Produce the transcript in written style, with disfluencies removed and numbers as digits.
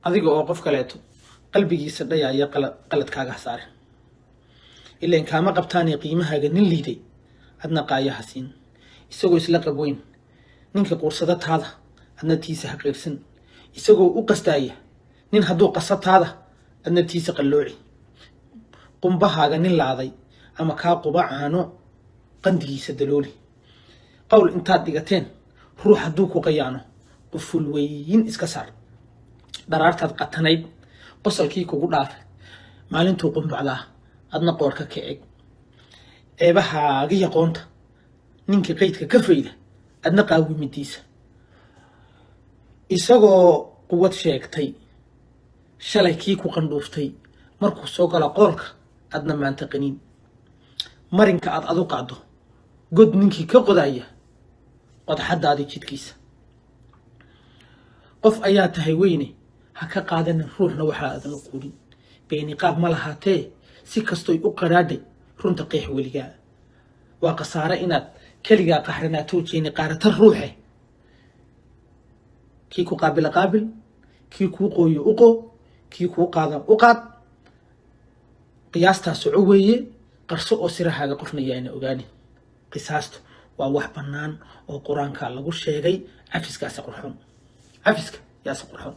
adiga oo qof kaleeto qalbigiisa dhayaaya qaladkaaga saarin ileen kaama qabtaan qiimahaaga nin liiday adna qaayaha siin isagoo isla qabweyn ninka quursada taada adna tiisa haqiirsan isagoo u qastaaya nin hadduu qasataada adna tiisa qallooci qumbahaaga nin laaday ama kaa quba caano qandigiisa dalooli qowl intaad dhigateen ruux hadduu ku qayaano quful weyn iska saar dharaartaad qatanayd qosalkii kugu dhaafay maalintuu qumbacdaa adna qoorka ka eeg ceebahaaga yaqoonta ninkii qaydka ka fayda adna qaawimidiisa isagoo quwad sheegtay shalay kii ku qandhuuftay markuu soo gala qoolka adna maanta qaniin marinka aad adu qaado god ninkii ka qodaya qodxadaadii jidkiisa qof ayaa tahay weyne ha ka qaadanin ruuxna waxaa aadan u quudin beeni qaab ma lahaatee si kastoy u qadhaadhay runta qeex weligaa waa khasaare inaad keligaa qaxranaatoo jeeni qaarata ruuxe kii ku qaabila qaabil kii kuu qooyo u qoo kii kuu qaada u qaad qiyaastaa soco weeye qarso oo sirahaaga qofna yaana ogaanin qisaastu waa wax bannaan oo qur-aanka lagu sheegay cafiska yaase qurxoon